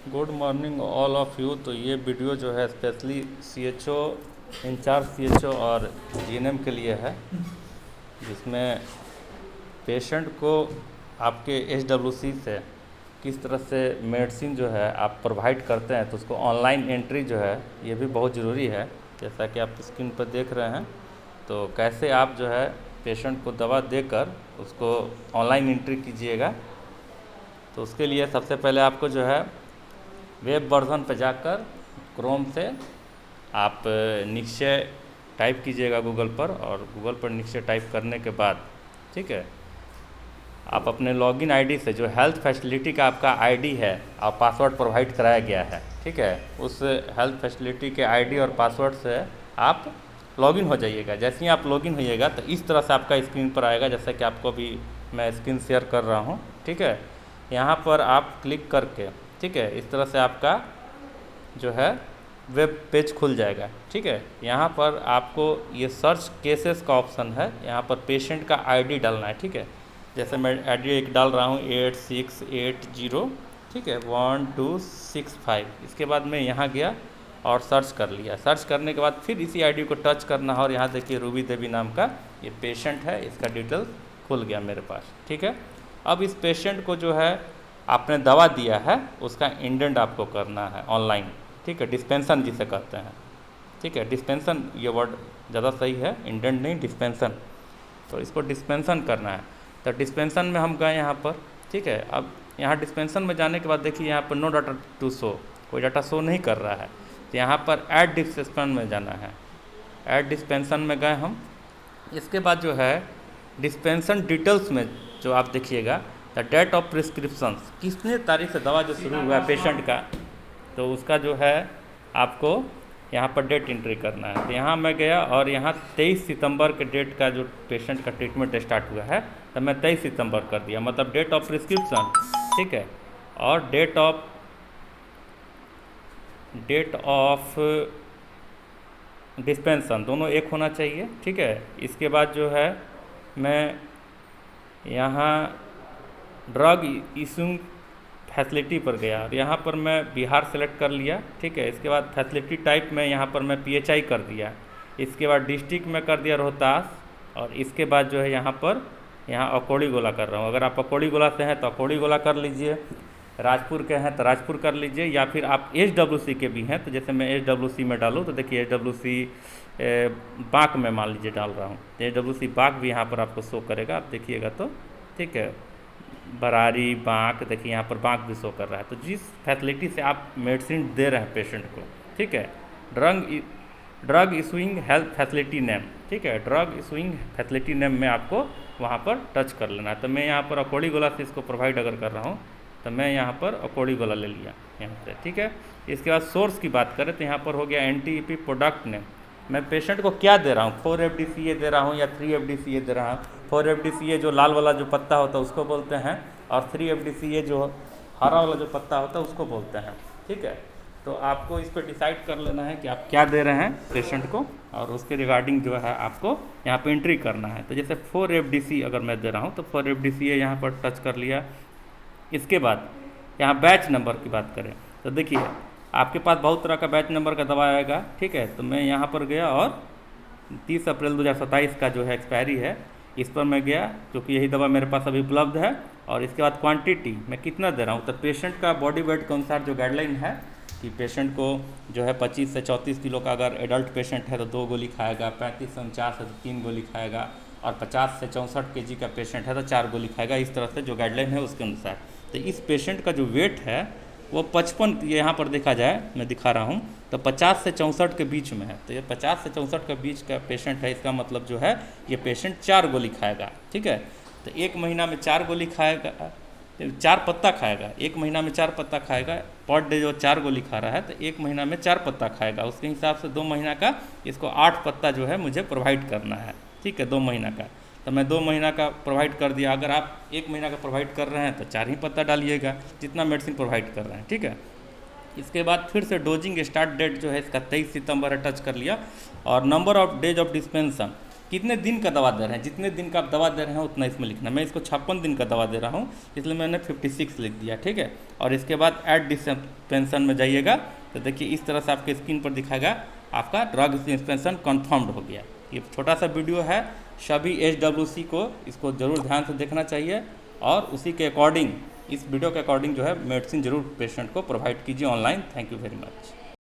Good morning all of you. तो ये video जो है स्पेशली सीएचओ, इंचार्ज सीएचओ और जीएनएम के लिए है, जिसमें पेशेंट को आपके एसडब्ल्यूसी से किस तरह से मेडिसिन जो है आप प्रोवाइड करते हैं, तो उसको ऑनलाइन एंट्री जो है ये भी बहुत ज़रूरी है। जैसा कि आप स्क्रीन पर देख रहे हैं, तो कैसे आप जो है पेशेंट को दवा देकर उसको ऑनलाइन एंट्री कीजिएगा। तो उसके लिए सबसे पहले आपको जो है वेब वर्जन पर जाकर क्रोम से आप निश्चय टाइप कीजिएगा गूगल पर, और गूगल पर निश्चय टाइप करने के बाद ठीक है, आप अपने लॉगिन आईडी से जो हेल्थ फैसिलिटी का आपका आईडी है और पासवर्ड प्रोवाइड कराया गया है, ठीक है, उस हेल्थ फैसिलिटी के आईडी और पासवर्ड से आप लॉगिन हो जाइएगा। जैसे ही आप लॉगिन होइएगा तो इस तरह से आपका स्क्रीन पर आएगा, जैसा कि आपको अभी मैं स्क्रीन शेयर कर रहा हूँ। ठीक है, यहाँ पर आप क्लिक करके ठीक है, इस तरह से आपका जो है वेब पेज खुल जाएगा। ठीक है, यहाँ पर आपको ये सर्च केसेस का ऑप्शन है, यहाँ पर पेशेंट का आईडी डालना है। ठीक है, जैसे मैं आईडी एक डाल रहा हूँ 8680, ठीक है, 1265। इसके बाद मैं यहाँ गया और सर्च कर लिया। सर्च करने के बाद फिर इसी आईडी को टच करना है, और यहाँ देखिए रूबी देवी नाम का ये पेशेंट है, इसका डिटेल्स खुल गया मेरे पास। ठीक है, अब इस पेशेंट को जो है आपने दवा दिया है उसका इंडेंट आपको करना है ऑनलाइन। ठीक है, डिस्पेंसन जिसे कहते हैं। ठीक है, डिस्पेंसन ये वर्ड ज़्यादा सही है, इंडेंट नहीं, डिस्पेंसन। तो इसको डिस्पेंसन करना है। तो डिस्पेंसन में हम गए यहाँ पर। ठीक है, अब यहाँ डिस्पेंसन में जाने के बाद देखिए यहाँ पर नो डाटा टू शो, कोई डाटा शो नहीं कर रहा है। तो यहाँ पर ऐड डिस्पेंसन में जाना है। ऐड डिस्पेंसन में गए हम। इसके बाद जो है डिस्पेंसन डिटेल्स में जो आप देखिएगा द डेट ऑफ प्रिस्क्रिप्शन, कितने तारीख से दवा जो शुरू हुआ है पेशेंट का, तो उसका जो है आपको यहाँ पर डेट एंट्री करना है। तो यहाँ मैं गया और यहाँ 23 सितंबर के डेट का जो पेशेंट का ट्रीटमेंट स्टार्ट हुआ है, तो मैं 23 सितंबर कर दिया, मतलब डेट ऑफ प्रिस्क्रिप्शन। ठीक है, और डेट ऑफ डिस्पेंसन दोनों एक होना चाहिए। ठीक है, इसके बाद जो है मैं यहाँ ड्रग इशूइंग फैसिलिटी पर गया और यहाँ पर मैं बिहार सेलेक्ट कर लिया। ठीक है, इसके बाद फैसिलिटी टाइप में यहाँ पर मैं पीएचआई कर दिया। इसके बाद डिस्ट्रिक्ट में कर दिया रोहतास, और इसके बाद जो है यहाँ अकोड़ी गोला कर रहा हूँ। अगर आप अकोड़ी गोला से हैं तो अकोड़ी गोला कर लीजिए, राजपुर के हैं तो राजपुर कर लीजिए, या फिर आप एसडब्ल्यूसी के भी हैं तो जैसे मैं एसडब्ल्यूसी में डालूँ तो देखिए एसडब्ल्यूसी बाँक में मान लीजिए डाल रहा हूँ, तो एसडब्ल्यूसी बाँक भी यहाँ पर आपको शो करेगा, आप देखिएगा तो। ठीक है, बरारी बाँक, देखिए यहाँ पर बाँक भी शो कर रहा है। तो जिस फैसिलिटी से आप मेडिसिन दे रहे हैं पेशेंट को, ठीक है, drug issuing health facility name, ठीक है, ड्रग इशूइंग फैसिलिटी नेम में आपको वहाँ पर टच कर लेना है। तो मैं यहाँ पर अकोड़ी गोला से इसको प्रोवाइड अगर कर रहा हूँ तो मैं यहाँ पर अकोड़ी गोला ले लिया यहाँ से। ठीक है, इसके बाद सोर्स की बात करें तो यहाँ पर हो गया एनटीईपी प्रोडक्ट नेम। मैं पेशेंट को क्या दे रहा हूँ, 4-FDCA दे रहा हूँ या 3-FDCA दे रहा हूँ। 4-FDCA जो लाल वाला जो पत्ता होता है उसको बोलते हैं, और 3-FDCA जो हरा वाला जो पत्ता होता है उसको बोलते हैं। ठीक है, तो आपको इस पर डिसाइड कर लेना है कि आप क्या दे रहे हैं पेशेंट को, और उसके रिगार्डिंग जो है आपको यहाँ पे एंट्री करना है। तो जैसे 4-FDC अगर मैं दे रहा हूँ तो 4-FDCA यहाँ पर टच कर लिया। इसके बाद यहाँ बैच नंबर की बात करें तो देखिए आपके पास बहुत तरह का बैच नंबर का दवा आएगा। ठीक है, तो मैं यहाँ पर गया और 30 अप्रैल 2027 का जो है एक्सपायरी है, इस पर मैं गया क्योंकि यही दवा मेरे पास अभी उपलब्ध है। और इसके बाद क्वांटिटी मैं कितना दे रहा हूँ, तो पेशेंट का बॉडी वेट के अनुसार जो गाइडलाइन है कि पेशेंट को जो है 25 से 34 किलो का अगर एडल्ट पेशेंट है तो 2 गोली खाएगा, 35 से 49 है तो 3 गोली खाएगा, और 50 से 64 केजी का पेशेंट है तो 4 गोली खाएगा। इस तरह से जो गाइडलाइन है उसके अनुसार। तो इस पेशेंट का जो वेट है वो 55, यहाँ पर देखा जाए मैं दिखा रहा हूँ तो 50 से 64 के बीच में है। तो ये 50 से 64 के बीच का पेशेंट है, इसका मतलब जो है ये पेशेंट 4 गोली खाएगा। ठीक है, तो 1 महीना में 4 गोली खाएगा, 4 पत्ता खाएगा, 1 महीना में 4 पत्ता खाएगा। पर डे जो 4 गोली खा रहा है तो 1 महीना में 4 पत्ता खाएगा, उसके हिसाब से 2 महीना का इसको 8 पत्ता जो है मुझे प्रोवाइड करना है। ठीक है, 2 महीना का, तो मैं 2 महीना का प्रोवाइड कर दिया। अगर आप 1 महीना का प्रोवाइड कर रहे हैं तो 4 ही पत्ता डालिएगा जितना मेडिसिन प्रोवाइड कर रहे हैं। ठीक है, इसके बाद फिर से डोजिंग स्टार्ट डेट जो है इसका 23 सितंबर है, टच कर लिया। और नंबर ऑफ डेज ऑफ डिस्पेंसन, कितने दिन का दवा दे रहे हैं, जितने दिन का आप दवा दे रहे हैं उतना इसमें लिखना। मैं इसको 56 दिन का दवा दे रहा हूँ, इसलिए मैंने 56 लिख दिया, ठीक है। और इसके बाद ऐड डिस्पेंसन में जाइएगा तो देखिए इस तरह से आपके स्क्रीन पर दिखाएगा आपका ड्रग डिस्पेंसन कन्फर्म्ड हो गया। ये छोटा सा वीडियो है, सभी HWC को इसको ज़रूर ध्यान से देखना चाहिए और उसी के अकॉर्डिंग, इस वीडियो के अकॉर्डिंग जो है मेडिसिन ज़रूर पेशेंट को प्रोवाइड कीजिए online. Thank you very much.